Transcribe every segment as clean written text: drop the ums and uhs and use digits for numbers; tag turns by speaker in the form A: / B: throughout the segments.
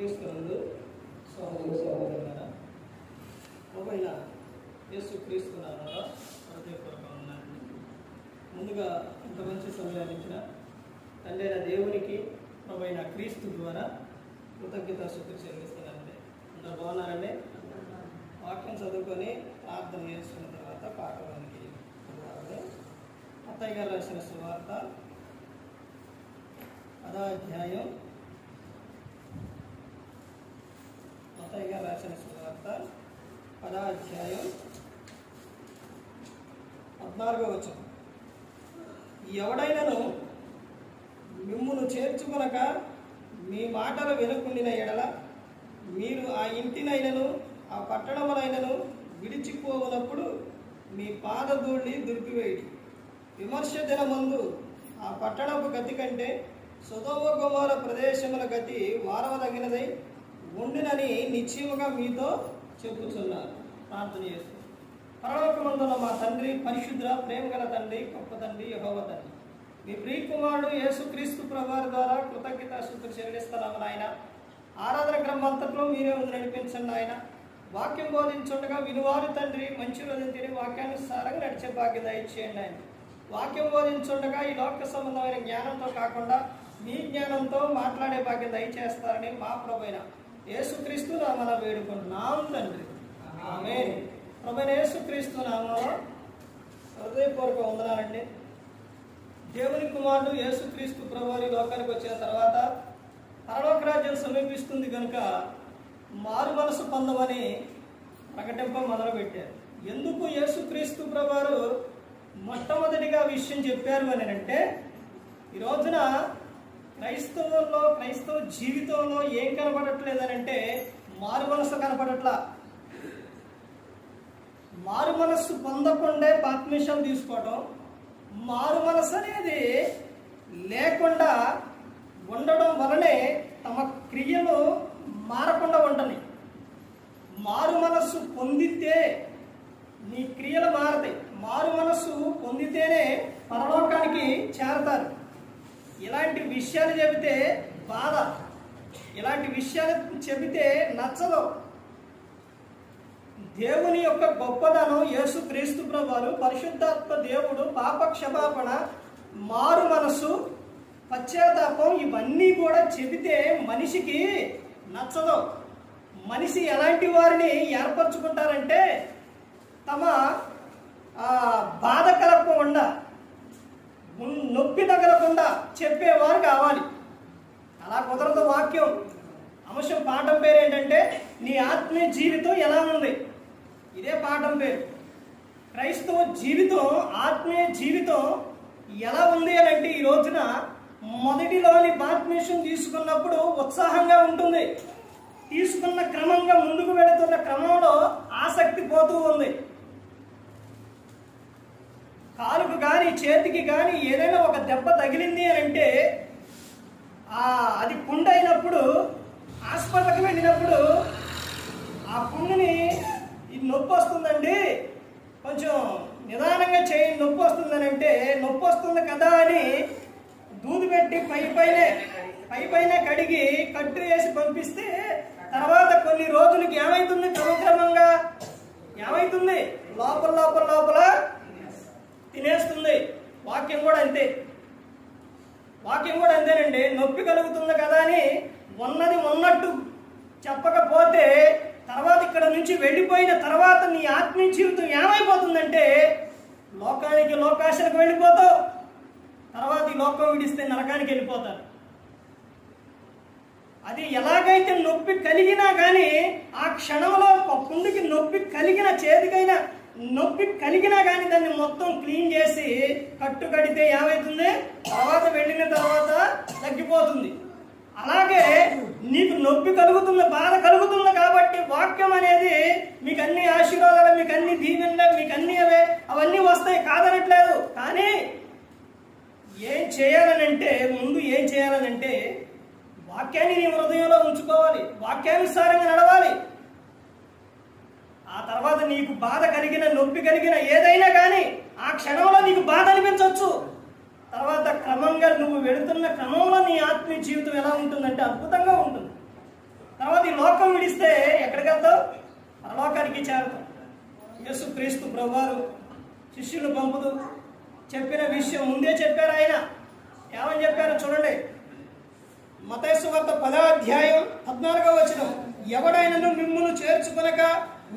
A: క్రీస్తునందు సహోదర సహోదరులారా, ప్రభువైన యేసుక్రీస్తు నామములో హృదయపూర్వకంగా ఉన్నాను. ముందుగా ఇంత మంచి సమయాన్ని ఇచ్చిన తండ్రి అయిన దేవునికి ప్రభువైన క్రీస్తు ద్వారా కృతజ్ఞతాస్తుతులు చెల్లిస్తున్నానండి. అందరూ బాగున్నారండి? వాక్యం చదువుకొని ప్రార్థన చేసుకున్న తర్వాత పాఠవానికి మత్తయి గారు రాసిన సువార్త 10వ అధ్యాయం, మత్తయి గారు రాసిన సువార్త 10వ అధ్యాయం 14వ వచనం. ఎవడైనను మిమ్మును చేర్చుకొనక మీ మాటలు వినకుండిన ఎడల మీరు ఆ ఇంటినైనను ఆ పట్టణమునైనను విడిచిపోవునప్పుడు మీ పాదధూళి దుర్పివేయుడి. విమర్శ దినమందు ఆ పట్టణపు గతి కంటే సొదొమ గొమొర్రా ప్రదేశముల గతి వారవదగినదై ఉండునని నిశ్చయముగా మీతో చెప్పుచున్నారు. ప్రార్థన చేస్తూ, పరలోకమందున్న మా తండ్రి, పరిశుద్ధ ప్రేమగల తండ్రి, గొప్ప తండ్రి, యెహోవా తండ్రి, మీ ప్రియకుమారుడు యేసుక్రీస్తు ప్రభువారి ద్వారా కృతజ్ఞతాస్తుతులు చెల్లిస్తున్నాము నాయన. ఆరాధన క్రమంతట్లో మీరే ముందు నడిపించండి ఆయన. వాక్యం బోధించుండగా వినువారు తండ్రి మంచి రోజున తిని వాక్యానుసారంగా నడిచే భాగ్యం దయచేయండి ఆయన. వాక్యం బోధించుండగా ఈ లోక సంబంధమైన జ్ఞానంతో కాకుండా మీ జ్ఞానంతో మాట్లాడే భాగ్యం దయచేస్తారని మా ప్రభువైన యేసుక్రీస్తు నామమున వేడుకుంటున్నాం తండ్రి, ఆమేన్. ప్రభువైన యేసుక్రీస్తు నామములో హృదయపూర్వక వందనాలండి. దేవుని కుమారుడు యేసుక్రీస్తు ప్రభువారి లోకానికి వచ్చిన తర్వాత పరలోక రాజ్యం సమీపిస్తుంది కనుక మారు మనసు పొందమని ప్రకటింప మొదలుపెట్టారు. ఎందుకు యేసుక్రీస్తు ప్రభువారు మొట్టమొదటిగా విషయం చెప్పారు అని అంటే, ఈ రోజున క్రైస్తవ జీవితంలో ఏం కనపడట్లేదనంటే మారు మనసు కనపడట్లా. మారు మనస్సు పొందకుండా బాప్తిస్మం తీసుకోవటం, మారు మనసు అనేది లేకుండా ఉండడం వలనే తమ క్రియలు మారకుండా ఉండని. మారు మనస్సు పొందితే నీ క్రియలు మారతాయి. మారు మనస్సు పొందితేనే పరలోకానికి చేరతారు. ఇలాంటి విషయాలు చెబితే బాధ, ఇలాంటి విషయాలు చెబితే నచ్చదు. దేవుని యొక్క గొప్పదనం, యేసుక్రీస్తు ప్రభువారు, పరిశుద్ధాత్మ దేవుడు, పాప క్షమాపణ, మారు మనస్సు, పశ్చాత్తాపం ఇవన్నీ కూడా చెబితే మనిషికి నచ్చదు. మనిషి ఎలాంటి వారిని ఏర్పరచుకుంటారంటే తమ బాధ కలగకుండా, నొప్పి తగలకుండా చెప్పేవారు కావాలి. అలా కుదరదు. వాక్యం అంశం పాఠం పేరు ఏంటంటే నీ ఆత్మీయ జీవితం ఎలా ఉంది, ఇదే పాఠం పేరు. క్రైస్తవ జీవితం, ఆత్మీయ జీవితం ఎలా ఉంది అని అంటే ఈ రోజున మొదటిలోని బాప్తిస్మం తీసుకున్నప్పుడు ఉత్సాహంగా ఉంటుంది. తీసుకున్న క్రమంగా ముందుకు వెళుతున్న క్రమంలో ఆసక్తి పోతూ ఉంది. కాలుకు కానీ చేతికి కానీ ఏదైనా ఒక దెబ్బ తగిలింది అని అంటే అది పుండు అయినప్పుడు హాస్పిటల్కి వెళ్ళినప్పుడు ఆ పుండుని ఇది నొప్పి వస్తుందండి, కొంచెం నిదానంగా చేయండి, నొప్పి వస్తుందని అంటే నొప్పి వస్తుంది కదా అని దూది పెట్టి పైపైనే కడిగి కట్టు వేసి పంపిస్తే తర్వాత కొన్ని రోజులకి ఏమైతుంది, క్రమక్రమంగా ఏమైతుంది, లోపల లోపల లోపల తినేస్తుంది. వాక్యం కూడా అంతే. వాక్యం కూడా అంతేనండి. నొప్పి కలుగుతుంది కదా అని ఉన్నది ఉన్నట్టు చెప్పకపోతే తర్వాత ఇక్కడ నుంచి వెళ్ళిపోయిన తర్వాత నీ ఆత్మీయ జీవితం ఏమైపోతుందంటే లోకానికి, లోకాశలకు వెళ్ళిపోతావు. తర్వాత ఈ లోకం విడిస్తే నరకానికి వెళ్ళిపోతారు. అది ఎలాగైతే నొప్పి కలిగినా కానీ ఆ క్షణంలో పుండుకి నొప్పి కలిగిన, చేతికైనా నొప్పి కలిగినా కానీ దాన్ని మొత్తం క్లీన్ చేసి కట్టు కడితే ఏమవుతుంది, తర్వాత వెళ్ళిన తర్వాత తగ్గిపోతుంది. అలాగే నీకు నొప్పి కలుగుతుంది, బాధ కలుగుతుంది కాబట్టి వాక్యం అనేది మీకు అన్ని ఆశీర్వాదాలు, మీకు అన్ని దీవెనలు, మీకు అన్ని అవన్నీ వస్తాయి, కాదనట్లేదు. కానీ ఏం చేయాలనంటే, ముందు ఏం చేయాలనంటే వాక్యాన్ని నీ హృదయంలో ఉంచుకోవాలి, వాక్యానుసారంగా నడవాలి. ఆ తర్వాత నీకు బాధ కలిగిన, నొప్పి కలిగిన ఏదైనా కానీ ఆ క్షణంలో నీకు బాధ అనిపించవచ్చు. తర్వాత క్రమంగా నువ్వు వెళుతున్న క్రమంలో నీ ఆత్మీయ జీవితం ఎలా ఉంటుందంటే అద్భుతంగా ఉంటుంది. తర్వాత ఈ లోకం విడిస్తే ఎక్కడికి వెళ్తావు? పరలోకానికి చేరతాం. యేసుక్రీస్తు ప్రభువారు శిష్యులు పంపుతూ చెప్పిన విషయం ముందే చెప్పారు. ఆయన ఏమని చెప్పారో చూడండి. మత్తయి సువార్త 10వ అధ్యాయం 14వ వచనం, ఎవడైనను మిమ్మును చేర్చుకొనక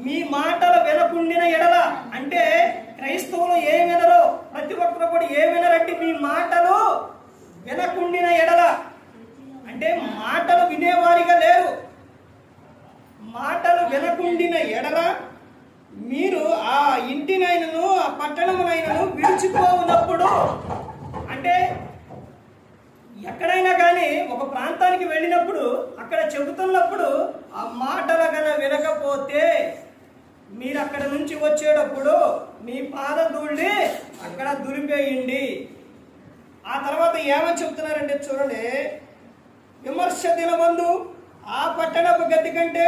A: మీ మాటలు వినకుండిన ఎడల, అంటే క్రైస్తవులు ఏం వినరో, ప్రతి ఒక్కరు కూడా ఏం వినరంటే మీ మాటలు వినకుండిన ఎడల, అంటే మాటలు వినేవారిగా లేరు. మాటలు వినకుండిన ఎడల మీరు ఆ ఇంటినైనను ఆ పట్టణమునైనను విడిచిపోవునప్పుడు, అంటే ఎక్కడైనా కానీ ఒక ప్రాంతానికి వెళ్ళినప్పుడు అక్కడ చెబుతున్నప్పుడు ఆ మాటలు కన్నా వినకపోతే మీరు అక్కడ నుంచి వచ్చేటప్పుడు మీ పాదధూళి అక్కడ దులిపేయండి. ఆ తర్వాత ఏమని చెప్తున్నారంటే చూడండి, విమర్శ దినమందు ఆ పట్టణపు గతి కంటే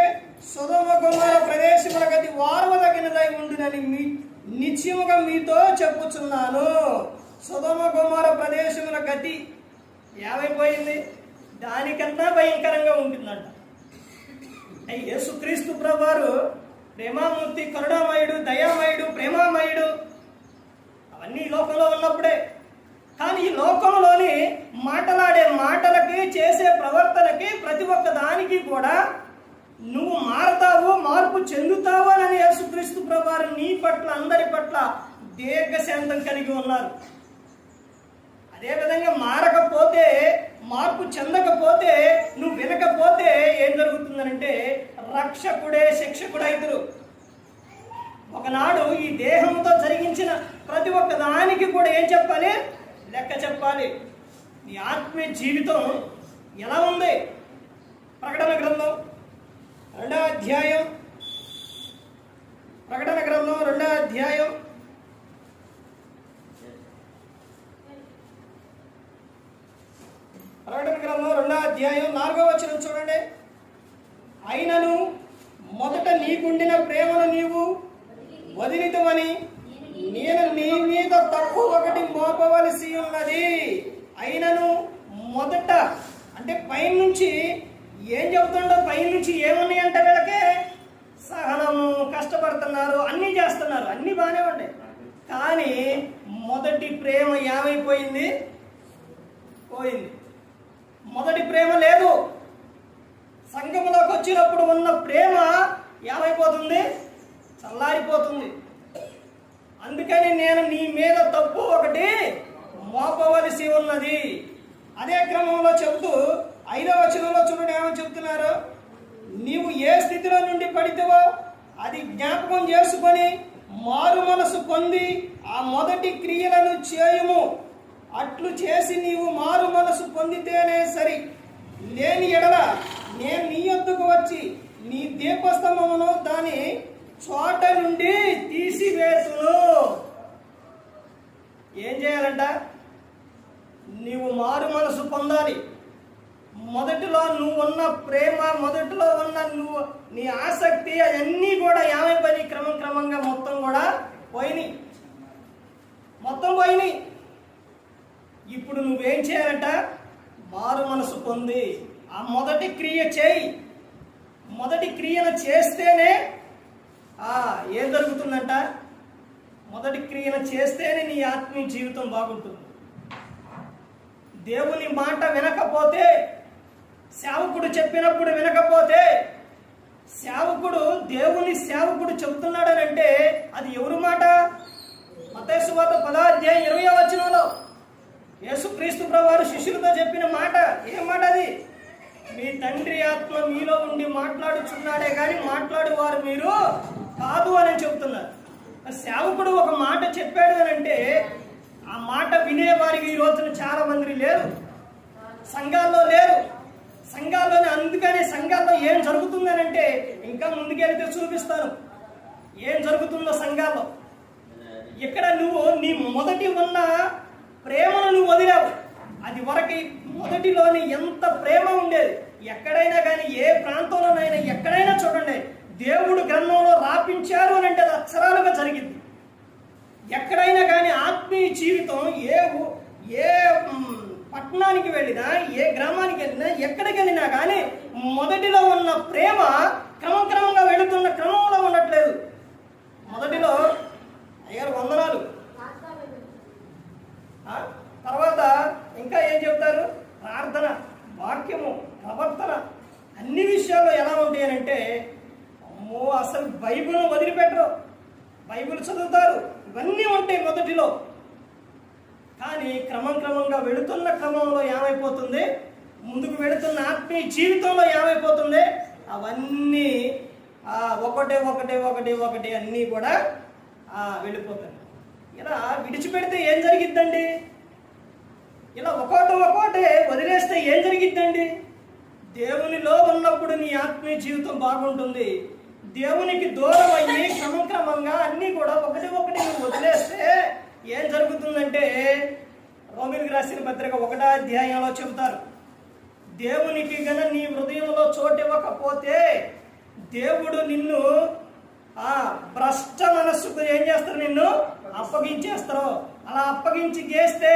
A: సొదొమ గొమొర్రా ప్రదేశముల గతి వారవదగినదై ఉండునని నిశ్చయముగా మీతో చెప్పుచున్నాను. సొదొమ గొమొర్రా ప్రదేశముల గతి ఏమైపోయింది? దానికన్నా భయంకరంగా ఉంటుందంట. యేసుక్రీస్తు ప్రభువారు ప్రేమామూర్తి, కరుణామయుడు, దయామయుడు, ప్రేమామయుడు, అవన్నీ ఈ లోకంలో ఉన్నప్పుడే. కానీ ఈ లోకంలోని మాట్లాడే మాటలకి, చేసే ప్రవర్తనకి, ప్రతి ఒక్క దానికి కూడా నువ్వు మారతావు, మార్పు చెందుతావు అని యేసుక్రీస్తు ప్రభువారు నీ పట్ల, అందరి పట్ల దీర్ఘశాంతం కలిగి ఉన్నారు. అదేవిధంగా మారకపోతే, మార్పు చెందకపోతే, నువ్వు వినకపోతే ఏం జరుగుతుందనంటే రక్షకుడే శిక్షకుడైతురు. ఒకనాడు ఈ దేహంతో జరిగించిన ప్రతి ఒక్క దానికి కూడా ఏం చెప్పాలి? లెక్క చెప్పాలి. నీ ఆత్మీయ జీవితం ఎలా ఉంది? ప్రకటన గ్రంథం 2వ అధ్యాయం, ప్రకటన గ్రంథం 2వ అధ్యాయం 4వ వచనం చూడండి. అయినను మొదట నీకుండిన ప్రేమను నీవు వదిలితవని నేను నీ మీద తప్పు ఒకటి మోపవలసి ఉన్నది. అయినను మొదట, అంటే పైనుంచి ఏం చెబుతుండో, పైనుంచి ఏమున్నాయి అంటే వీళ్ళకి సహనము, కష్టపడుతున్నారు, అన్నీ చేస్తున్నారు, అన్నీ బాగానే ఉంటాయి. కానీ మొదటి ప్రేమ ఏమైపోయింది? పోయింది. మొదటి ప్రేమ లేదు. సంఘంలోకి వచ్చినప్పుడు ఉన్న ప్రేమ ఏమైపోతుంది? చల్లారిపోతుంది. అందుకని నేను నీ మీద తప్పు ఒకటి మోపవలసి ఉన్నది. అదే క్రమంలో చెబుతూ 5వ వచనంలో చూడండి ఏమని చెప్తున్నారు. నీవు ఏ స్థితిలో నుండి పడితేవో అది జ్ఞాపకం చేసుకొని మారు మనసు పొంది ఆ మొదటి క్రియలను చేయుము. అట్లు చేసి నీవు మారు మనసు పొందితేనే సరి. లేని ఎడల నేను నీ యొద్దకు వచ్చి నీ దీపస్తంభమును దాని చోట నుండి తీసివేసును. ఏం చేయాలంట? నీవు మారు మనసు పొందాలి. మొదటిలో నువ్వు ఉన్న ప్రేమ, మొదటిలో ఉన్న నువ్వు నీ ఆసక్తి, అవన్నీ కూడా ఏమైపోయి క్రమంగా మొత్తం కూడా పోయినాయి, మొత్తం పోయినాయి. ఇప్పుడు నువ్వేం చేయాలంట? మారు మనసు పొంది ఆ మొదటి క్రియ చేయి. మొదటి క్రియను చేస్తేనే ఏం జరుగుతుందంట? మొదటి క్రియను చేస్తేనే నీ ఆత్మీయ జీవితం బాగుంటుంది. దేవుని మాట వినకపోతే, సేవకుడు చెప్పినప్పుడు వినకపోతే, సేవకుడు దేవుని సేవకుడు చెబుతున్నాడనంటే అది ఎవరి మాట? మత్తయి సువార్త 10వ అధ్యాయం 20వ వచనంలో యేసుక్రీస్తు ప్రభువారు శిష్యులతో చెప్పిన మాట. ఏం మాట అది? మీ తండ్రి ఆత్మ మీలో ఉండి మాట్లాడుచున్నాడే కానీ మాట్లాడేవారు మీరు కాదు అని చెబుతున్నారు. సేవకుడు ఒక మాట చెప్పాడు అని అంటే ఆ మాట వినేవారికి ఈ రోజున చాలా మంది లేరు, సంఘాల్లో లేరు. సంఘాల్లోనే, అందుకనే సంఘాల్లో ఏం జరుగుతుందని అంటే ఇంకా ముందుకెళ్తే చూపిస్తాను ఏం జరుగుతుందో సంఘాల్లో. ఇక్కడ నువ్వు నీ మొదటి ఉన్న ప్రేమను నువ్వు వదిలావు. అది వరకు మొదటిలోని ఎంత ప్రేమ ఉండేది. ఎక్కడైనా కానీ, ఏ ప్రాంతంలోనైనా ఎక్కడైనా చూడండి, దేవుడు గ్రంథంలో రాపించారు అని అంటే అది అక్షరాలుగా జరిగింది. ఎక్కడైనా కానీ ఆత్మీయ జీవితం ఏ పట్టణానికి వెళ్ళినా, ఏ గ్రామానికి వెళ్ళినా, ఎక్కడికి వెళ్ళినా కానీ మొదటిలో ఉన్న ప్రేమ క్రమంగా వెళుతున్న క్రమంలో ఉండట్లేదు. మొదటిలో అయ్యారు వందనాలు, తర్వాత ఇంకా ఏం చెప్తారు, ప్రార్థన, వాక్యము, ప్రవర్తన, అన్ని విషయాల్లో ఎలా ఉంటాయి అంటే అమ్మో అసలు బైబిల్ను వదిలిపెట్టరు, బైబిల్ చదువుతారు, ఇవన్నీ ఉంటాయి మొదటిలో. కానీ క్రమంగా వెళుతున్న క్రమంలో ఏమైపోతుంది, ముందుకు వెళుతున్న ఆత్మీయ జీవితంలో ఏమైపోతుంది, అవన్నీ ఒకటి అన్నీ కూడా వెళ్ళిపోతాయి. ఇలా విడిచిపెడితే ఏం జరిగిద్దండి, ఇలా ఒక్కోటే వదిలేస్తే ఏం జరిగిద్దండి? దేవునిలో ఉన్నప్పుడు నీ ఆత్మీయ జీవితం బాగుంటుంది. దేవునికి దూరం అయ్యి క్రమంగా అన్నీ కూడా ఒకటి నువ్వు వదిలేస్తే ఏం జరుగుతుందంటే రోమీయులకు రాసిన పత్రిక 1వ అధ్యాయంలో చెబుతారు, దేవునికి గన నీ హృదయంలో చోటు ఇవ్వకపోతే దేవుడు నిన్ను భ్రష్ట మనస్సుకు ఏం చేస్తారు, నిన్ను అప్పగించేస్తారు. అలా అప్పగించి చేస్తే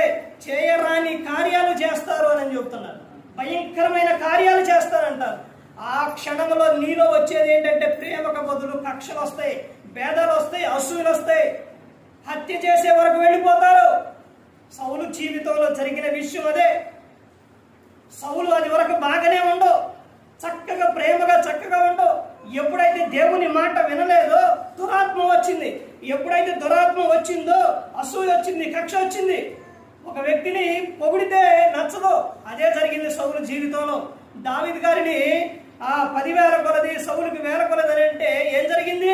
A: చేయరాని కార్యాలు చేస్తారు అని చెబుతున్నారు. భయంకరమైన కార్యాలు చేస్తారంటారు. ఆ క్షణంలో నీలో వచ్చేది ఏంటంటే ప్రేమకు బదులు కక్షలు వస్తాయి, భేదాలు వస్తాయి, అసూయలు వస్తాయి, హత్య చేసే వరకు వెళ్ళిపోతారు. సౌలు జీవితంలో జరిగిన విషయం అదే. సౌలు అది వరకు బాగానే ఉండవు, చక్కగా ప్రేమగా చక్కగా ఉండవు. ఎప్పుడైతే దేవుని మాట వినలేదో దురాత్మ వచ్చింది. ఎప్పుడైతే దురాత్మ వచ్చిందో అసూయ వచ్చింది, కక్ష వచ్చింది. ఒక వ్యక్తిని పొగిడితే నచ్చదు. అదే జరిగింది సౌలు జీవితంలో. దావీదు గారిని 10,000 కొలది, సౌలుకి 1,000 కొలది అని అంటే ఏం జరిగింది,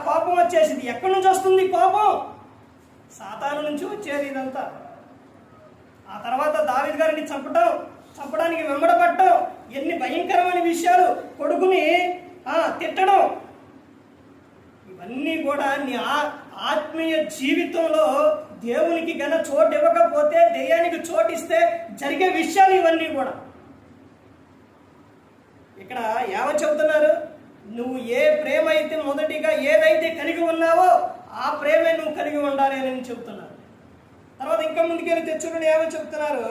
A: కోపం వచ్చేసింది. ఎక్కడి నుంచి వస్తుంది కోపం? సాతాను నుంచి వచ్చేది ఇదంతా. ఆ తర్వాత దావీదు గారిని చంపడానికి వెంబడపడటం, ఎన్ని భయంకరమైన విషయాలు, కొడుకుని తిట్టడం, ఇవన్నీ కూడా నీ ఆత్మీయ జీవితంలో దేవునికి గన చోటు ఇవ్వకపోతే, దెయ్యానికి చోటిస్తే జరిగే విషయాలు ఇవన్నీ కూడా. ఇక్కడ ఏమని చెబుతున్నారు, నువ్వు ఏ ప్రేమ అయితే మొదటిగా ఏదైతే కలిగి ఉన్నావో ఆ ప్రేమే నువ్వు కలిగి ఉండాలి అని చెబుతున్నారు. తర్వాత ఇంకా ముందుకెళ్ళి చూడండి ఏమని చెప్తున్నారు,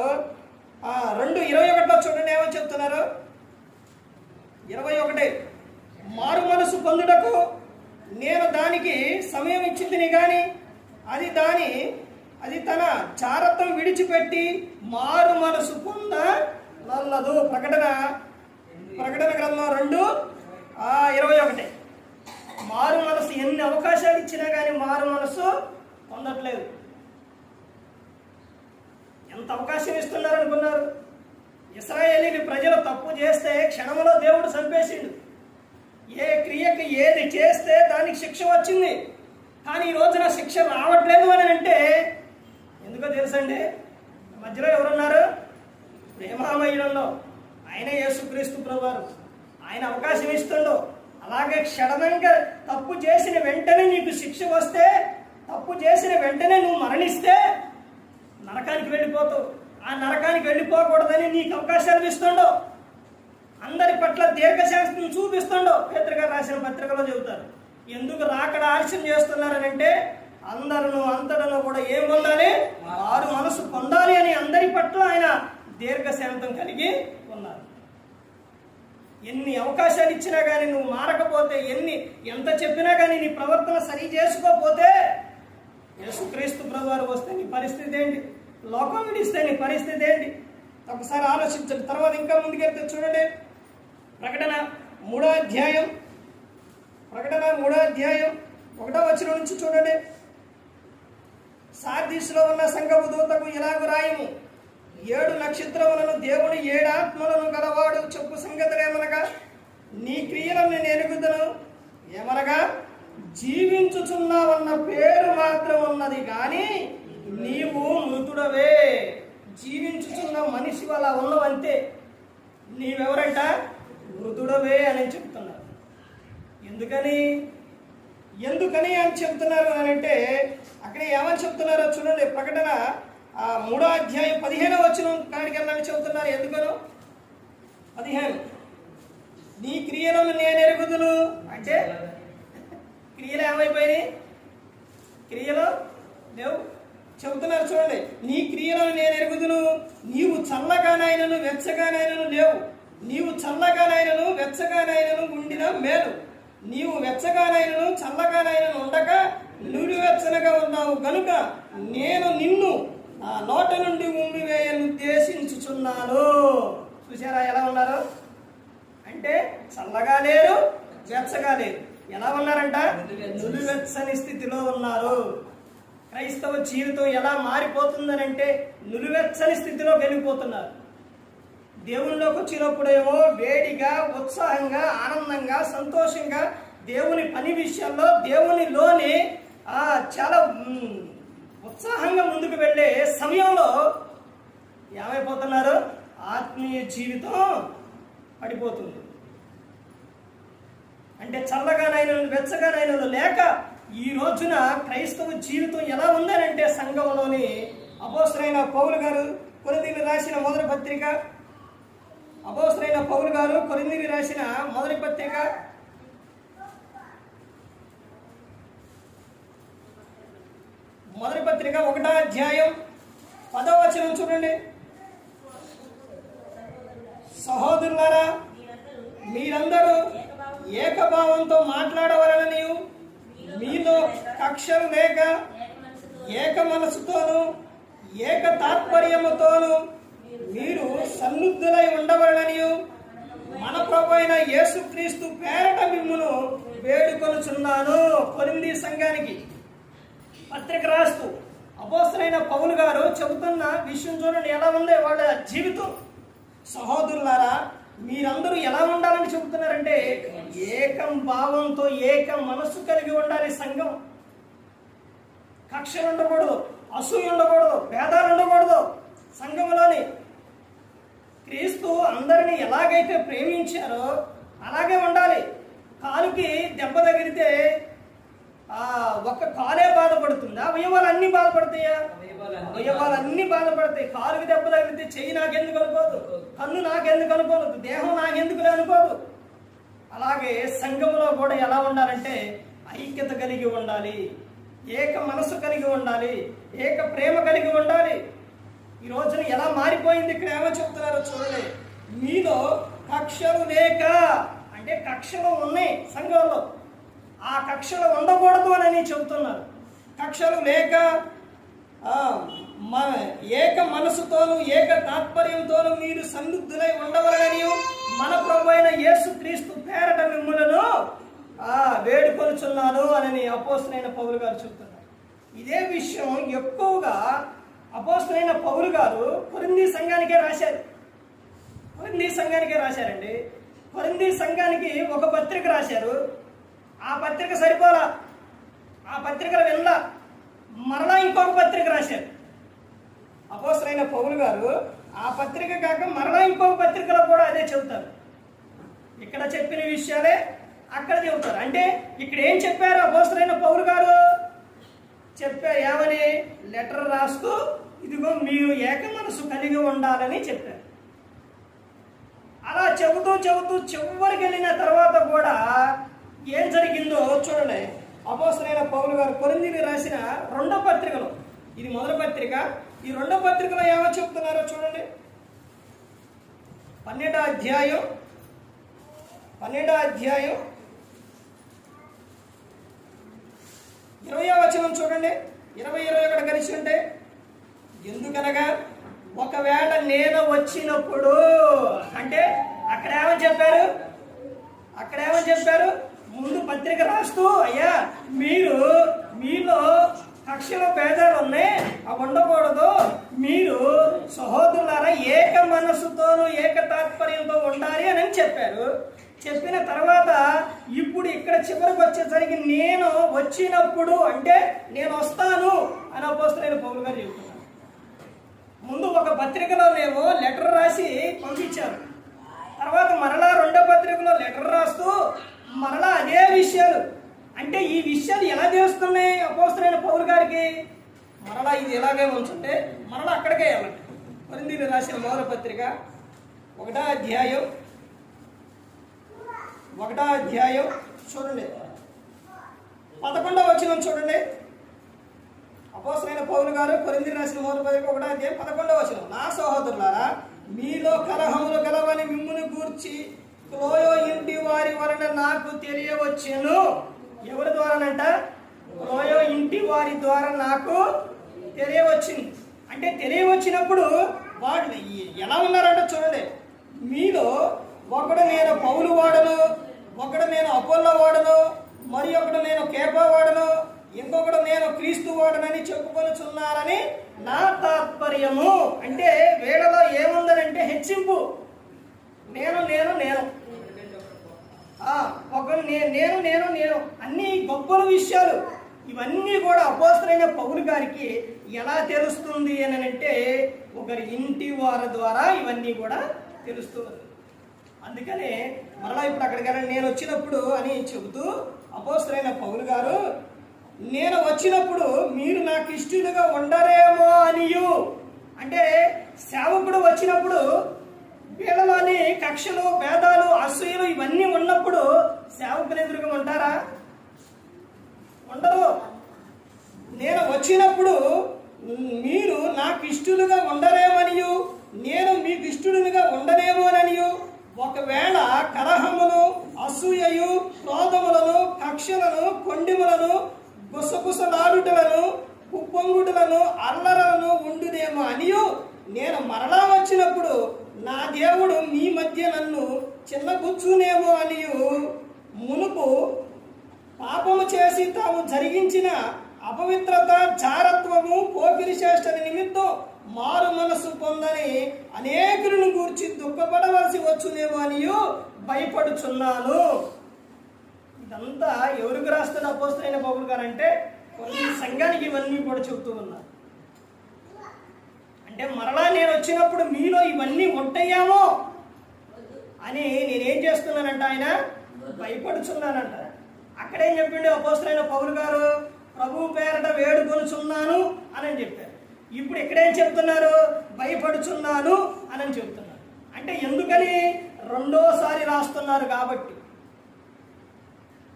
A: 2:21 చూడండి ఏమని చెప్తున్నారు. 21 మారు మనసు పొందుటకు నేను దానికి సమయం ఇచ్చింది కానీ అది తన చారత్వం విడిచిపెట్టి మారు మనసు పొందనల్లదు. ప్రకటన గ్రంథం 2:21. మారు మనసు ఎన్ని అవకాశాలు ఇచ్చినా కానీ మారు మనసు పొందట్లేదు. ఎంత అవకాశం ఇస్తున్నారు అనుకున్నారు? ఇశ్రాయేలీని ప్రజలు తప్పు చేస్తే క్షణంలో దేవుడు చంపేసిండు. ఏ క్రియకి ఏది చేస్తే దానికి శిక్ష వచ్చింది. కానీ ఈ రోజున శిక్ష రావట్లేదు అని అంటే ఎందుకో తెలుసండి, మధ్యలో ఎవరున్నారు? ప్రేమామయుడంలో ఆయన యేసుక్రీస్తు ప్రభువారు. ఆయన అవకాశం ఇస్తుండో. అలాగే క్షణంగా తప్పు చేసిన వెంటనే నీకు శిక్ష వస్తే, తప్పు చేసిన వెంటనే నువ్వు మరణిస్తే నరకానికి వెళ్ళిపోతావు. ఆ నరకానికి వెళ్ళిపోకూడదని నీకు అవకాశాలు ఇస్తుండో. అందరి పట్ల దీర్ఘశాస్త్రం చూపిస్తుండో. పేతురు గారు రాసిన పత్రికలో చెబుతారు. ఎందుకు రాకడ ఆలస్యం చేస్తున్నారని అంటే అందరూ అంతటను కూడా ఏం పొందాలి, మారు మనసు పొందాలి అని అందరి పట్ల ఆయన దీర్ఘశాంతం కలిగి ఉన్నారు. ఎన్ని అవకాశాలు ఇచ్చినా కానీ నువ్వు మారకపోతే, ఎంత చెప్పినా కానీ నీ ప్రవర్తన సరి చేసుకోకపోతే, యేసుక్రీస్తు ప్రభువారు వస్తే నీ పరిస్థితి ఏంటి? లోకం విడిస్తే నీ పరిస్థితి ఏంటి? ఒకసారి ఆలోచించండి. తర్వాత ఇంకా ముందుకెళ్తే చూడండి, ప్రకటన 3వ అధ్యాయం 1వ వచనం నుంచి చూడండి. సార్దీసులో ఉన్న సంఘపు దూతకు ఇలాగు రాయము, 7 నక్షత్రములను దేవుడు 7 ఆత్మలను గలవాడు చెప్పు సంగతులేమనగా, నీ క్రియలను నేను ఎరుగుదును. ఏమనగా జీవించుచున్నావన్న పేరు మాత్రం ఉన్నది కానీ నీవు మృతుడవే. జీవించుచున్న మనిషి అలా ఉన్నవంతే, నీవెవరంట? మృతుడవే అని చెప్తున్నారు. ఎందుకని అని చెప్తున్నారు అని అంటే అక్కడ ఏమని చెప్తున్నారో చూడండి. ప్రకటన 3వ అధ్యాయం 15వ వచనం కాడికి వెళ్ళని చెబుతున్నారు. ఎందుకను 15 నీ క్రియలను నేను ఎరుగుదును అంటే క్రియలు ఏమైపోయినాయి? క్రియలు లేవు. చెబుతున్నారు చూడండి, నీ క్రియలను నేను ఎరుగుదును. నీవు చల్లగానైనను వెచ్చగానైనను లేవు. నీవు చల్లగానైనను వెచ్చగానైనను ఉండిన మేలు. నీవు వెచ్చగానైనను చల్లగానైనను ఉండక నులివెచ్చనగా ఉన్నావు గనుక నేను నిన్ను నా నోట నుండి ఉమ్మివేయను ఉద్దేశించుచున్నాను. చూసారా ఎలా ఉన్నారు అంటే? చల్లగా లేరు, వెచ్చగా లేరు. ఎలా ఉన్నారంట? నులివెచ్చని స్థితిలో ఉన్నారు. క్రైస్తవ జీవితం ఎలా మారిపోతుందనంటే నులివెచ్చని స్థితిలోకి వెళ్ళిపోతున్నారు. దేవుళ్ళలోకి వచ్చినప్పుడేమో వేడిగా, ఉత్సాహంగా, ఆనందంగా, సంతోషంగా దేవుని పని విషయంలో దేవునిలోని చాలా ఉత్సాహంగా ముందుకు వెళ్ళే సమయంలో ఏమైపోతున్నారు? ఆత్మీయ జీవితం పడిపోతుంది. అంటే చల్లగానైనా వెచ్చగానైనా లేక ఈ రోజున క్రైస్తవ జీవితం ఎలా ఉందనంటే సంఘంలోని అపోస్తలుడైన పౌలు గారు కొరింథీయులకు రాసిన మొదటి పత్రిక, అపోస్తలుడైన పౌలు గారు కొరింథీయులకు రాసిన మొదటి పత్రిక 1వ అధ్యాయం 10వ వచనం చూడండి. సహోదరులారా, మీరందరూ ఏకభావంతో మాట్లాడవలనని మీలో కక్షలు లేక ఏక మనసుతోనూ ఏక తాత్పర్యముతోనూ మీరు సన్నుద్ధులై ఉండవలనని మన ప్రభువైన యేసుక్రీస్తు పేరట మిమ్మును వేడుకొనుచున్నాను. కొరింథీ సంఘానికి పత్రిక రాస్తూ అపోస్తలుడైన పౌలు గారు చెబుతున్న విషయం చూడండి ఎలా ఉంది వాళ్ళ జీవితం. సహోదరులారా, మీరందరూ ఎలా ఉండాలని చెబుతున్నారంటే ఏకం భావంతో ఏక మనస్సు కలిగి ఉండాలి. సంఘం కక్షలు ఉండకూడదు, అసూయ ఉండకూడదు, భేదాలు ఉండకూడదు. సంఘంలోని క్రీస్తు అందరినీ ఎలాగైతే ప్రేమించారో అలాగే ఉండాలి. కాలుకి దెబ్బ తగిలితే ఒక్క కాలే బాధపడుతుంది, అవయవాలు అన్ని బాధపడతాయా? అవయవాలు అన్ని బాధపడతాయి. కాలుకి దెబ్బ తగిలితే చెయ్యి నాకెందుకు అనుకోదు, కన్ను నాకెందుకు అనుకోదు, దేహం నాకెందుకు అనుకోదు. అలాగే సంఘంలో కూడా ఎలా ఉండాలంటే ఐక్యత కలిగి ఉండాలి, ఏక మనసు కలిగి ఉండాలి, ఏక ప్రేమ కలిగి ఉండాలి. ఈ రోజున ఎలా మారిపోయింది ఇక్కడ ఏమో చెప్తున్నారో చూడండి. మీలో కక్షలు లేక, అంటే కక్షలు ఉన్నాయి సంఘంలో, ఆ కక్షలు ఉండకూడదు అని చెబుతున్నారు. కక్షలు లేక ఏక మనసుతోనూ ఏక తాత్పర్యంతోనూ మీరు సన్నుద్ధులై ఉండవలనని మన ప్రభువైన యేసుక్రీస్తు పేరట మిమ్ములను వేడుకొనుచున్నాను అని అపోస్తలుడైన పౌలు గారు చెబుతున్నారు. ఇదే విషయం ఎక్కువగా అపోస్తలుడైన పౌలు గారు కొరింథీ సంఘానికే రాశారు. కొరింథీ సంఘానికే రాశారండి. కొరింథీ సంఘానికి ఒక పత్రిక రాశారు. ఆ పత్రిక సరిపోలా, ఆ పత్రికల వెళ్ళ మరలా ఇంకొక పత్రిక రాశారు. అపోస్తలుడైన పౌలు గారు ఆ పత్రిక కాక మరలా ఇంకొక పత్రికలో కూడా అదే చెబుతారు. ఇక్కడ చెప్పిన విషయాలే అక్కడ చెబుతారు. అంటే ఇక్కడ ఏం చెప్పారు అపోస్తలుడైన పౌలు గారు? చెప్పారు ఏమని? లెటర్ రాస్తూ ఇదిగో మీరు ఏక మనసు కలిగి ఉండాలని చెప్పారు. అలా చెబుతూ చెబుతూ చివరికి వెళ్ళిన తర్వాత కూడా ఏం జరిగిందో చూడండి. అపోస్తలుడైన పౌలు గారు కొరింథీయులకు రాసిన 2వ పత్రికలో, ఇది మొదటి పత్రిక, ఈ 2వ పత్రికలో ఏమో చెప్తున్నారో చూడండి. 12వ అధ్యాయం 20వ వచనం చూడండి. 20-21 కలిసి ఉంటే, ఎందుకనగా ఒకవేళ నేను వచ్చినప్పుడు, అంటే అక్కడ ఏమని చెప్పారు? ముందు పత్రిక రాస్తూ అయ్యా మీలో కక్షల భేదాలు ఉన్నాయి, అవి ఉండకూడదు, మీరు సహోదరులారా ఏక మనస్సుతోనూ ఏక తాత్పర్యంతో ఉండాలి అని చెప్పారు. చెప్పిన తర్వాత ఇప్పుడు ఇక్కడ చివరికి వచ్చేసరికి నేను వచ్చినప్పుడు, అంటే నేను వస్తాను అని అపోస్తలుడైన పౌలు గారు చెప్తున్నారు. ముందు ఒక పత్రికలోనేమో లెటర్ రాసి పంపించారు, తర్వాత మరలా 2వ పత్రికలో లెటర్ రాస్తూ మరలా అదే విషయాలు. అంటే ఈ విషయాలు ఎలా తెలుస్తున్నాయి అపోస్తలుడైన పౌలు గారికి? మరలా ఇది ఎలాగే ఉంచుంటే మరలా అక్కడికే వెళ్ళండి. కొరింథీయులకు రాసిన మొదటి పత్రిక 1వ అధ్యాయం చూడండి, 11వ వచనం చూడండి. అపోస్తలుడైన పౌలు గారు కొరింథీయులకు రాసిన మొదటి పత్రిక 1వ అధ్యాయం 11వ వచనం. నా సహోదరులారా, మీలో కలహములు గలవని మిమ్మును గూర్చి క్లోయో ఇంటి వారి వలన నాకు తెలియవచ్చెను. ఎవరి ద్వారానంట? క్లోయో ఇంటి వారి ద్వారా నాకు తెలియవచ్చింది. అంటే తెలియవచ్చినప్పుడు వాళ్ళు ఎలా ఉన్నారంటే చూడండి, మీలో ఒకడు నేను పౌలు వాడను, ఒకడు నేను అపోల్లో వాడను, మరి ఒకడు నేను కేపా వాడను, ఇంకొకడు నేను క్రీస్తు వాడనని చెప్పుకొనుచున్నారని నా తాత్పర్యము. అంటే వీళ్ళలో ఏముందనంటే హెచ్చింపు. నేను నేను నేను ఒకడు నేను నేను నేను అన్ని గొప్పల విషయాలు. ఇవన్నీ కూడా అపోస్తలుడైన పౌలు గారికి ఎలా తెలుస్తుంది అని అంటే ఒకరి ఇంటి వారి ద్వారా ఇవన్నీ కూడా తెలుస్తుంది. అందుకనే మరలా ఇప్పుడు అక్కడికి వెళ్ళండి, నేను వచ్చినప్పుడు అని చెబుతూ అపోస్తలుడైన పౌలు గారు, నేను వచ్చినప్పుడు మీరు నాకు ఇష్టలుగా ఉండరేమో అనియు. అంటే సేవకుడు వచ్చినప్పుడు వీళ్ళలోని కక్షలు, భేదాలు, అసూయలు ఇవన్నీ ఉన్నప్పుడు సేవకుని ఎదురుగా ఉంటారా? ఉండరు. నేను వచ్చినప్పుడు మీరు నాకు ఇష్టలుగా ఉండరేమనియు, నేను మీకు ఇష్టలుగా ఉండనేమోననియు, ఒకవేళ కలహమును, అసూయయు, క్రోధములను, కక్షలను, కొండిములను, గుసగుసలాడుటలను, ఉప్పొంగుటలను, అల్లరలను ఉండునేమో అనియు, నేను మరలా వచ్చినప్పుడు నా దేవుడు మీ మధ్య నన్ను చిన్నగుచ్చునేమో అనియు, మునుపు పాపము చేసి తాము జరిగించిన అపవిత్రత, జారత్వము, పోకిరి చేష్టల నిమిత్తం మారు మనసు పొందని అనేకులను గూర్చి దుఃఖపడవలసి వచ్చునేమో అనియు భయపడుచున్నాను. ఇదంతా ఎవరికి రాస్తున్న అపోస్తలుడైన పౌలు గారు అంటే కొన్ని సంఘానికి ఇవన్నీ కూడా చెబుతూ ఉన్నారు. అంటే మరలా నేను వచ్చినప్పుడు మీలో ఇవన్నీ ఉంటాయేమో అని నేనేం చేస్తున్నానంట, ఆయన భయపడుచున్నానంట. అక్కడేం చెప్పిండు అపోస్తలుడైన పౌలు గారు? ప్రభు పేరట వేడుకొనుచున్నాను అని చెప్పారు. ఇప్పుడు ఇక్కడేం చెప్తున్నారు? భయపడుచున్నాను అని చెప్తున్నారు. అంటే ఎందుకని? రెండోసారి రాస్తున్నారు కాబట్టి,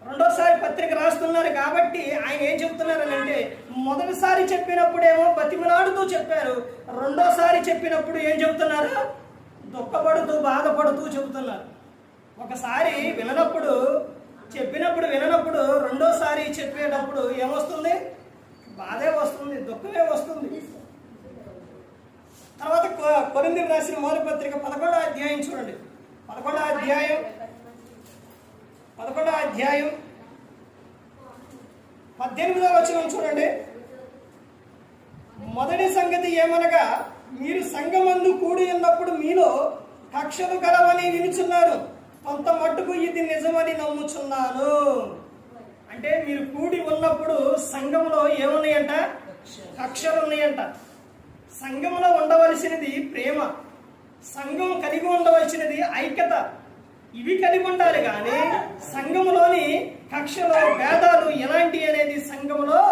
A: రెండోసారి పత్రిక రాస్తున్నారు కాబట్టి ఆయన ఏం చెప్తున్నారు అంటే, మొదటిసారి చెప్పినప్పుడేమో బతిమలాడుతూ చెప్పారు, రెండోసారి చెప్పినప్పుడు ఏం చెప్తున్నారు? దుఃఖపడుతూ, బాధపడుతూ చెబుతున్నారు. ఒకసారి చెప్పినప్పుడు విననప్పుడు రెండోసారి చెప్పేటప్పుడు ఏమొస్తుంది? బాధే వస్తుంది, దుఃఖమే వస్తుంది. తర్వాత కొరింథీయులకు రాసిన మొదటి పత్రిక 11వ అధ్యాయం చూడండి. 11వ అధ్యాయం 18వ వచనం చూడండి. మొదటి సంగతి ఏమనగా, మీరు సంఘమందు కూడి ఉన్నప్పుడు మీలో కక్షలు కలవని వినుచున్నారు, కొంత మట్టుకు ఇది నిజమని నమ్ముచున్నాను. అంటే మీరు కూడి ఉన్నప్పుడు సంఘంలో ఏమున్నాయంట? కక్షలు ఉన్నాయంట. సంఘంలో ఉండవలసినది ప్రేమ, సంఘం కలిగి ఉండవలసినది ఐక్యత. ఇవి కలిగి ఉండాలి కానీ సంఘంలోని కక్షలు, భేదాలు ఎలాంటి అనేది సంఘంలో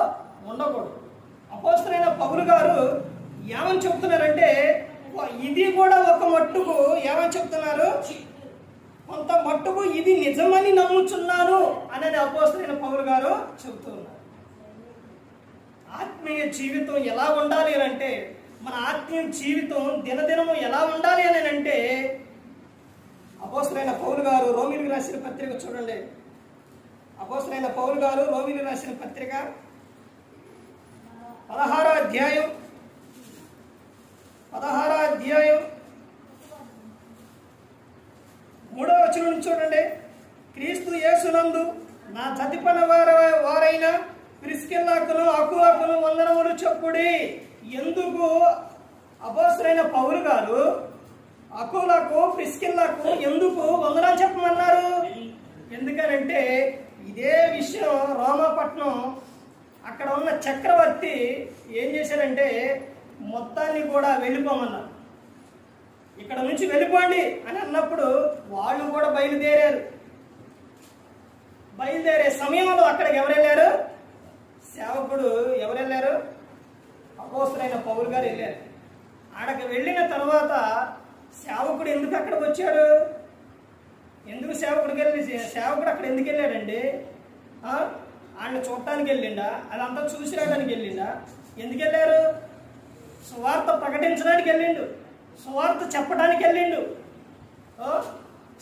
A: ఉండకూడదు. అపోస్తలుడైన పౌలు గారు ఏమని చెప్తున్నారంటే, ఇది కూడా ఒక మట్టుకు ఏమని చెప్తున్నారు? కొంత మట్టుకు ఇది నిజమని నమ్ముచున్నాను అనేది అపోస్తలుడైన పౌలు గారు చెబుతూ ఉన్నారు. ఆత్మీయ జీవితం ఎలా ఉండాలి అని అంటే, మన ఆత్మీయ జీవితం దినదినము ఎలా ఉండాలి అని అంటే, అపోస్తలుడైన పౌలు గారు రోమీయులకు రాసిన పత్రిక చూడండి. అపోస్తలుడైన పౌలు గారు రోమీయులకు రాసిన పత్రిక 16వ అధ్యాయం 3వ వచనం చూడండి. క్రీస్తు యేసునందు నా జతిపన వారైన ప్రిస్కిల్లాకును అకులాకును వందనములు చెప్పుడి. ఎందుకు అపోస్తలుడైన పౌలు గారు అకులకు, ప్రిస్కిల్లాకు ఎందుకు వందనాలు చెప్పమన్నారు? ఎందుకనంటే ఇదే విషయం రోమాపట్నం అక్కడ ఉన్న చక్రవర్తి ఏం చేశారంటే మొత్తాన్ని కూడా వెళ్ళిపోమన్నారు. ఇక్కడ నుంచి వెళ్ళిపోండి అని అన్నప్పుడు వాళ్ళు కూడా బయలుదేరే సమయంలో అక్కడికి ఎవరు వెళ్ళారు? సేవకుడు ఎవరు వెళ్ళారు? అపోస్తలుడైన పౌలు గారు వెళ్ళారు. ఆడకి వెళ్ళిన తర్వాత సేవకుడు ఎందుకు అక్కడికి వచ్చాడు? ఎందుకు సేవకుడు అక్కడ ఎందుకు వెళ్ళాడండి? ఆయన చూడటానికి వెళ్ళిండా? అదంతా చూసి రావడానికి వెళ్ళిండా? ఎందుకు వెళ్ళారు? సువార్త ప్రకటించడానికి వెళ్ళిండు. సువార్త చెప్పడానికి వెళ్ళిండు.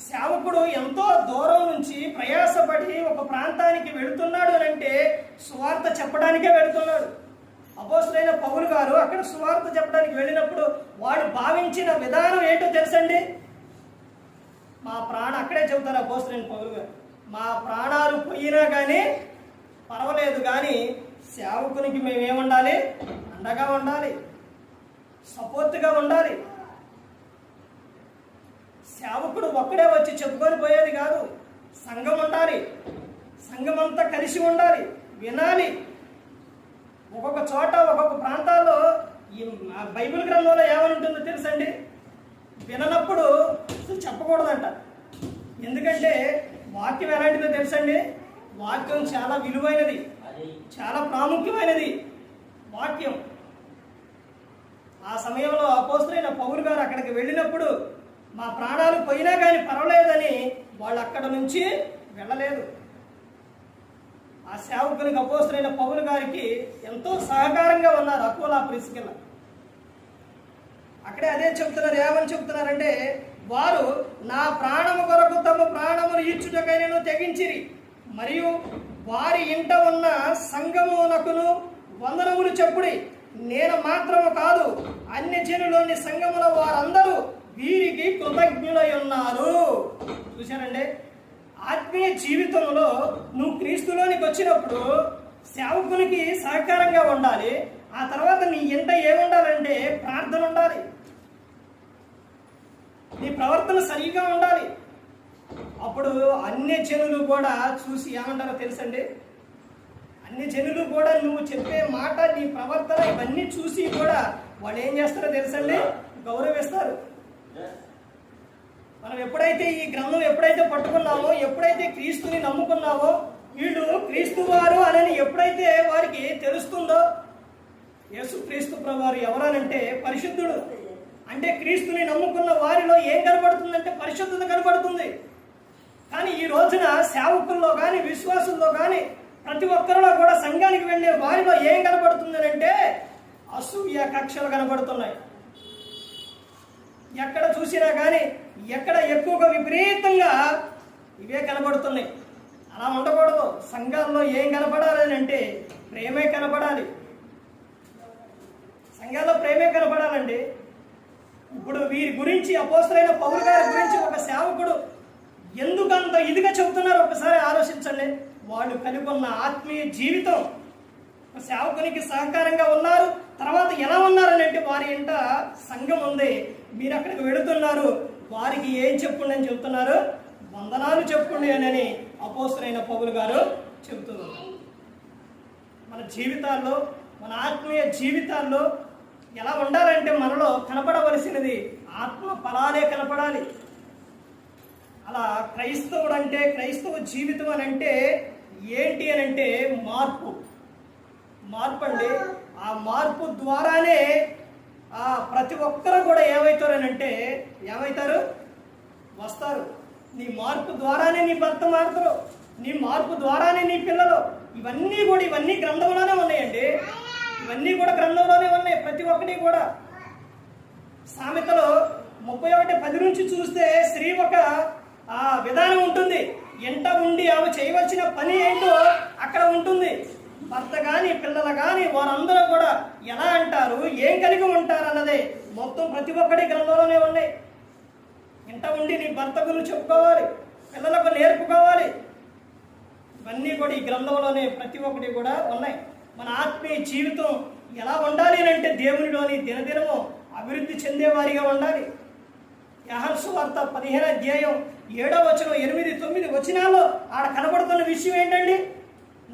A: సేవకుడు ఎంతో దూరం నుంచి ప్రయాసపడి ఒక ప్రాంతానికి వెళుతున్నాడు అని అంటే సువార్త చెప్పడానికే వెళుతున్నాడు. అపోస్తలుడైన పౌలు గారు అక్కడ సువార్త చెప్పడానికి వెళ్ళినప్పుడు వాడు భావించిన విధానం ఏంటో తెలుసండి. అక్కడే చెబుతారు అపోస్తలుడైన పౌలు గారు, మా ప్రాణాలు పోయినా కానీ పర్వాలేదు, కానీ సేవకునికి మేమేముండాలి? అండగా ఉండాలి, సపోర్ట్గా ఉండాలి. సేవకుడు ఒక్కడే వచ్చి చెప్పుకొని పోయేది కాదు, సంఘం ఉండాలి, సంఘం అంతా కలిసి ఉండాలి, వినాలి. ఒక్కొక్క చోట ఒక్కొక్క ప్రాంతాల్లో ఈ బైబిల్ గ్రంథంలో ఏమని ఉంటుందో తెలుసండి, విననప్పుడు చెప్పకూడదంట. ఎందుకంటే వాక్యం ఎలాంటిదో తెలుసండి, వాక్యం చాలా విలువైనది, చాలా ప్రాముఖ్యమైనది వాక్యం. ఆ సమయంలో అపోస్తలుడైన పౌలు గారు అక్కడికి వెళ్ళినప్పుడు మా ప్రాణాలు పోయినా కానీ పర్వాలేదని వాళ్ళు అక్కడ నుంచి వెళ్ళలేదు. ఆ సేవకునికి అపోస్తలుడైన పౌలు గారికి ఎంతో సహకారంగా ఉన్నారు అపోలా ప్రిస్కిల్లా. అక్కడే అదే చెప్తున్నారు, ఏమని చెప్తున్నారంటే, వారు నా ప్రాణము కొరకు తమ ప్రాణమును ఇచ్చుటకైనను తెగించిరి, మరియు వారి ఇంట ఉన్న సంఘమునకును వందనములు చెప్పుడి. నేను మాత్రము కాదు, అన్ని జనులోని సంఘముల వారందరూ వీరికి కృతజ్ఞులై ఉన్నారు. చూశారండి, ఆత్మీయ జీవితంలో నువ్వు క్రీస్తులోనికి వచ్చినప్పుడు సేవకునికి సహకారంగా ఉండాలి. ఆ తర్వాత నీ ఇంట ఏముండాలంటే ప్రార్థన ఉండాలి, నీ ప్రవర్తన సరిగా ఉండాలి. అప్పుడు అన్ని జనులు కూడా చూసి ఏమంటారో తెలుసండి, అన్ని జనులు కూడా నువ్వు చెప్పే మాట, నీ ప్రవర్తన ఇవన్నీ చూసి కూడా వాళ్ళు ఏం చేస్తారో తెలుసండి, గౌరవిస్తారు. మనం ఎప్పుడైతే ఈ గ్రంథం ఎప్పుడైతే పట్టుకున్నామో, ఎప్పుడైతే క్రీస్తుని నమ్ముకున్నామో, వీళ్ళు క్రీస్తు వారు అని ఎప్పుడైతే వారికి తెలుస్తుందో, యేసు క్రీస్తు ప్రభువారు ఎవరనంటే పరిశుద్ధుడు. అంటే క్రీస్తుని నమ్ముకున్న వారిలో ఏం కనబడుతుందంటే పరిశుద్ధత కనబడుతుంది. కానీ ఈ రోజున సేవకుల్లో కానీ విశ్వాసుల్లో కానీ ప్రతి ఒక్కరిలో కూడా సంఘానికి వెళ్ళే వారిలో ఏం కనబడుతుంది అంటే అసూయ కక్షలు కనబడుతున్నాయి. ఎక్కడ చూసినా కానీ ఎక్కడ ఎక్కువగా విపరీతంగా ఇవే కనబడుతున్నాయి. అలా ఉండకూడదు. సంఘాల్లో ఏం కనపడాలి అంటే ప్రేమే కనపడాలి. సంఘాల్లో ప్రేమే కనపడాలండి. ఇప్పుడు వీరి గురించి అపోస్తలుడైన పౌలు గారి గురించి ఒక సేవకుడు ఎందుకంత ఇదిగా చెబుతున్నారు ఒకసారి ఆలోచించండి. వాళ్ళు కలిగి ఉన్న ఆత్మీయ జీవితం, ఒక సేవకునికి సహకారంగా ఉన్నారు. తర్వాత ఎలా ఉన్నారని అంటే వారి ఇంట సంఘం ఉంది, మీరు అక్కడికి వెళుతున్నారు, వారికి ఏం చెప్పుండి అని చెబుతున్నారు, వందనాలు చెప్పుండి అని అపోస్తలుడైన పౌలు గారు చెబుతున్నారు. మన జీవితాల్లో, మన ఆత్మీయ జీవితాల్లో ఎలా ఉండాలంటే మనలో కనపడవలసినది ఆత్మ ఫలాలే కనపడాలి. అలా క్రైస్తవుడు అంటే, క్రైస్తవ జీవితం అని అంటే ఏంటి అని అంటే మార్పు అండి. ఆ మార్పు ద్వారానే ప్రతి ఒక్కరు కూడా ఏమవుతారనంటే వస్తారు. నీ మార్పు ద్వారానే నీ భర్త మారుతారు, నీ మార్పు ద్వారానే నీ పిల్లలు. ఇవన్నీ గ్రంథంలోనే ఉన్నాయండి. ఇవన్నీ కూడా గ్రంథంలోనే ఉన్నాయి, ప్రతి ఒక్కటి కూడా. సామెతలో 31:10 నుంచి చూస్తే స్త్రీ ఒక విధానం ఉంటుంది. ఎంట ఉండి ఆమె చేయవలసిన పని ఏంటో అక్కడ ఉంటుంది. భర్త కానీ పిల్లలు కానీ వారందరూ కూడా ఎలా అంటారు, ఏం కలిగి ఉంటారు అన్నదే మొత్తం ప్రతి ఒక్కటి గ్రంథంలోనే ఉన్నాయి. ఇంట ఉండి నీ భర్త గురించి చెప్పుకోవాలి, పిల్లలకు నేర్పుకోవాలి. ఇవన్నీ కూడా ఈ గ్రంథంలోనే ప్రతి ఒక్కటి కూడా ఉన్నాయి. మన ఆత్మీయ జీవితం ఎలా ఉండాలి అంటే దేవునిలోని దినదినము అభివృద్ధి చెందేవారిగా ఉండాలి. యోహాను సువార్త 15:7 8, 9 వచనాల్లో ఆడ కనబడుతున్న విషయం ఏంటండి,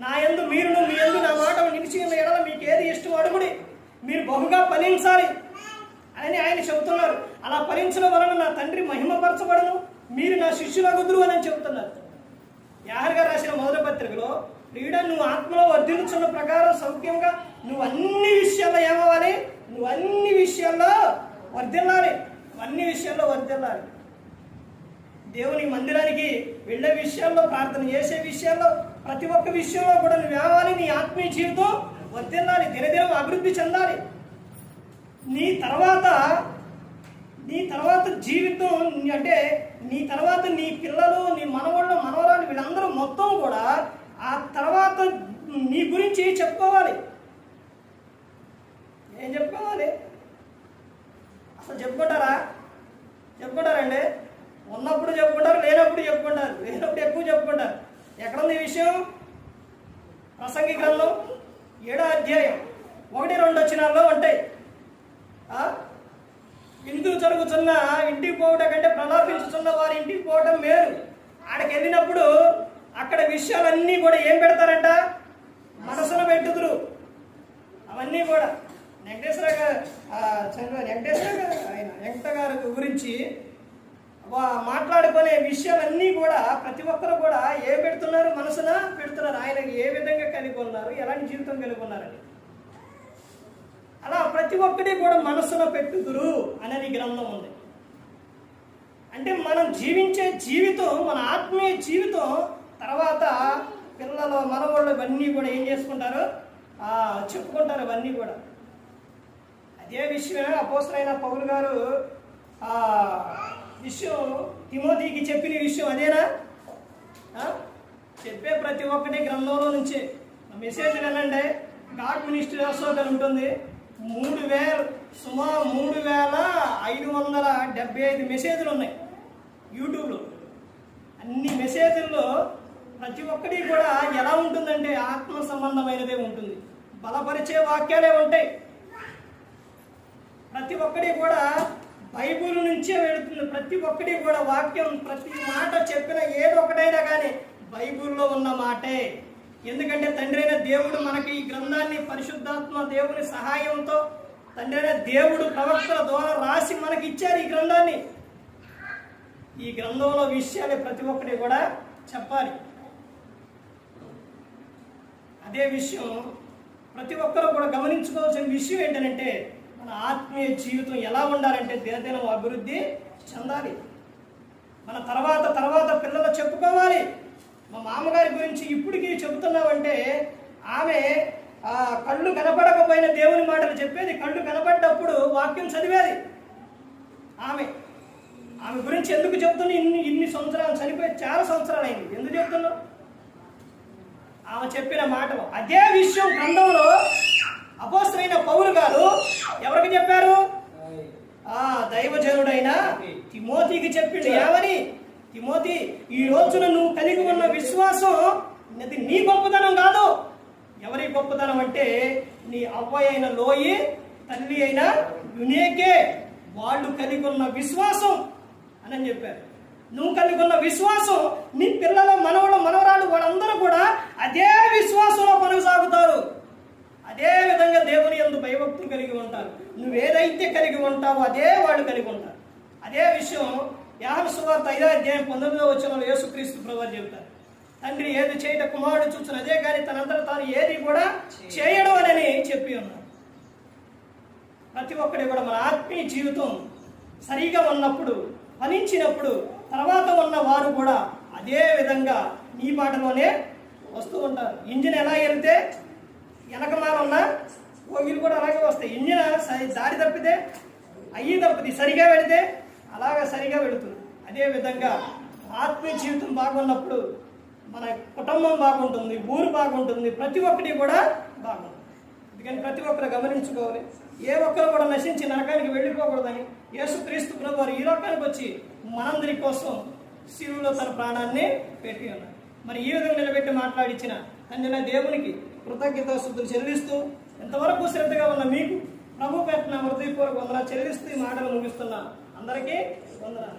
A: నా యందు మీరును మీ యందు నా మాట నిలిచి ఉన్న ఎడల మీకు ఏది ఇష్టం అడుగుడి, మీరు బహుగా ఫలించాలి అని ఆయన చెబుతున్నారు. అలా ఫలించడం వలన నా తండ్రి మహిమపరచబడను, మీరు నా శిష్యులగుదురు అని చెబుతున్నారు. యోహాను గారు రాసిన మొదటి పత్రికలో, ప్రియుడా, నువ్వు ఆత్మలో వర్ధిల్లుచున్న ప్రకారం సౌఖ్యంగా నువ్వు అన్ని విషయాల్లో ఏమవ్వాలి, నువ్వు అన్ని విషయాల్లో వర్ధిల్లాలి, అన్ని విషయాల్లో వర్ధిల్లాలి. దేవుని మందిరానికి వెళ్ళే విషయాల్లో, ప్రార్థన చేసే విషయాల్లో, ప్రతి ఒక్క విషయంలో కూడా నువ్వు ఏమవ్వాలి, నీ ఆత్మీయ జీవితం వర్ధిల్లాలి, దినదినం అభివృద్ధి చెందాలి. నీ తర్వాత నీ తర్వాత జీవితం అంటే నీ తర్వాత నీ పిల్లలు, నీ మనవాళ్ళు, మనవరాలు వీళ్ళందరూ మొత్తం కూడా ఆ తర్వాత నీ గురించి చెప్పుకోవాలి. ఏం చెప్పుకోవాలి? అసలు చెప్పుకుంటారండి? ఉన్నప్పుడు చెప్పుకుంటారు, లేనప్పుడు చెప్పుకుంటారు. లేనప్పుడు ఎక్కువ చెప్పుకుంటారు. ఎక్కడుంది ఈ విషయం? ప్రసంగి గ్రంథం 7వ అధ్యాయం 1-2 వచనాల్లో ఉంటాయి. విందు జరుగుతున్న ఇంటికి పోవటం కంటే ప్రలాపించుతున్న వారి ఇంటికి పోవటం మేలు. ఆడికి వెళ్ళినప్పుడు అక్కడ విషయాలన్నీ కూడా ఏం పెడతారంట? మనసులో పెట్టుదురు. అవన్నీ కూడా వెంకటేశ్వర గారి గురించి మాట్లాడుకునే విషయాలన్నీ కూడా ప్రతి ఒక్కరు కూడా ఏం పెడుతున్నారు? మనసున పెడుతున్నారు. ఆయనకి ఏ విధంగా కలిగి ఉన్నారు, ఎలాంటి జీవితం కలిగి ఉన్నారని. అలా ప్రతి ఒక్కటి కూడా మనసులో పెట్టుదురు అనేది గ్రంథం ఉంది. అంటే మనం జీవించే జీవితం, మన ఆత్మీయ జీవితం తర్వాత పిల్లలు, మనవాళ్ళు ఇవన్నీ కూడా ఏం చేసుకుంటారు? చెప్పుకుంటారు ఇవన్నీ కూడా. అదే విషయమే అపోస్తలుడైన పౌలు గారు విషయం తిమోతికి చెప్పిన విషయం అదేనా? చెప్పే ప్రతి ఒక్కటి గ్రంథంలో నుంచే. మెసేజ్ వినండి. గాడ్ మినిస్ట్రీ అసోసియేషన్ ఉంటుంది. 3575 మెసేజ్లు ఉన్నాయి యూట్యూబ్లో. అన్ని మెసేజ్ల్లో ప్రతి ఒక్కటి కూడా ఎలా ఉంటుందంటే ఆత్మ సంబంధమైనదే ఉంటుంది. బలపరిచే వాక్యాలే ఉంటాయి. ప్రతి ఒక్కటి కూడా బైబిల్ నుంచే వెళుతుంది. ప్రతి ఒక్కటి కూడా వాక్యం, ప్రతి మాట చెప్పిన ఏదో ఒకటైనా కానీ బైబిల్లో ఉన్న మాటే. ఎందుకంటే తండ్రి అయిన దేవుడు మనకి ఈ గ్రంథాన్ని పరిశుద్ధాత్మ దేవుని సహాయంతో తండ్రి అయిన దేవుడు ప్రవక్తల ద్వారా రాసి మనకి ఇచ్చారు ఈ గ్రంథాన్ని. ఈ గ్రంథంలో విషయాలు ప్రతి ఒక్కటి కూడా చెప్పాలి. అదే విషయం ప్రతి ఒక్కరూ కూడా గమనించుకోవాల్సిన విషయం ఏంటంటే మన ఆత్మీయ జీవితం ఎలా ఉండాలంటే దినదినం అభివృద్ధి చెందాలి. మన తర్వాత పిల్లలు చెప్పుకోవాలి. మా మామగారి గురించి ఇప్పటికీ చెబుతున్నామంటే ఆమె కళ్ళు కనపడకపోయిన దేవుని మాటలు చెప్పేది. కళ్ళు కనపడ్డప్పుడు వాక్యం చదివేది. ఆమె గురించి ఎందుకు చెప్తున్నా? ఇన్ని సంవత్సరాలు, చనిపోయి చాలా సంవత్సరాలు అయింది. ఎందుకు చెప్తున్నావు? ఆమె చెప్పిన మాటలు. అదే విషయం గ్రంథంలో అపోస్తలుడైన పౌలు గారు ఎవరికి చెప్పారు? దైవజనుడైన తిమోతికి చెప్పిండు. ఏమని? తిమోతి, ఈ రోజున నువ్వు కలిగి ఉన్న విశ్వాసం అది నీ గొప్పతనం కాదు. ఎవరి గొప్పతనం అంటే నీ అవ్వ అయిన లోయి, తల్లి అయిన యునేకే వాళ్ళు కలిగి ఉన్న విశ్వాసం అని చెప్పారు. నువ్వు కలిగి ఉన్న విశ్వాసం నీ పిల్లలు, మనవలు, మనవరాలు వాళ్ళందరూ కూడా అదే విశ్వాసంలో కొనసాగుతారు. అదే విధంగా దేవుని యందు భయభక్తులు కలిగి ఉంటారు. నువ్వేదైతే కలిగి ఉంటావో అదే వాళ్ళు కలిగి ఉంటారు. అదే విషయం యోహాను సువార్త 5వ అధ్యాయం 19వ వచనంలో యేసుక్రీస్తు ప్రభువు చెబుతారు. తండ్రి ఏది చేయట కుమారుడు చూసిన అదే కానీ తనంతట తాను ఏది కూడా చేయడం అని చెప్పి ఉన్నారు. ప్రతి ఒక్కటి కూడా మన ఆత్మీయ జీవితం సరిగా ఉన్నప్పుడు, ఫలించినప్పుడు తర్వాత ఉన్న వారు కూడా అదే విధంగా నీ బాటలోనే వస్తూ ఉంటారు. ఇంజిన్ ఎలా వెళ్తే వెనకమాల ఉన్న ఓగిలు కూడా అలాగే వస్తాయి. ఇంజిన్ దారి తప్పితే తప్పుది, సరిగా వెళితే అలాగా సరిగా వెళుతుంది. అదేవిధంగా ఆత్మీయ జీవితం బాగున్నప్పుడు మన కుటుంబం బాగుంటుంది, ఊరు బాగుంటుంది, ప్రతి ఒక్కటి కూడా బాగుంటుంది. అందుకని ప్రతి ఒక్కరు గమనించుకోవాలి. ఏ ఒక్కరు కూడా నశించి నరకానికి వెళ్ళిపోకూడదని యేసుక్రీస్తు ప్రభువారు ఈ లోకానికి వచ్చి మనందరి కోసం శిలువలో తన ప్రాణాన్ని పెట్టి ఉన్నారు. మరి ఈ విధంగా నిలబెట్టి మాట్లాడించిన తండ్రి దేవునికి కృతజ్ఞతాస్తుతులు చెల్లిస్తూ, ఎంతవరకు శ్రద్ధగా ఉన్న మీకు ప్రభు పెట్టిన హృదయపూర్వక వందనాలు చెల్లిస్తూ ఈ మాటలు ముగిస్తున్నా. అందరికీ వందనాలు.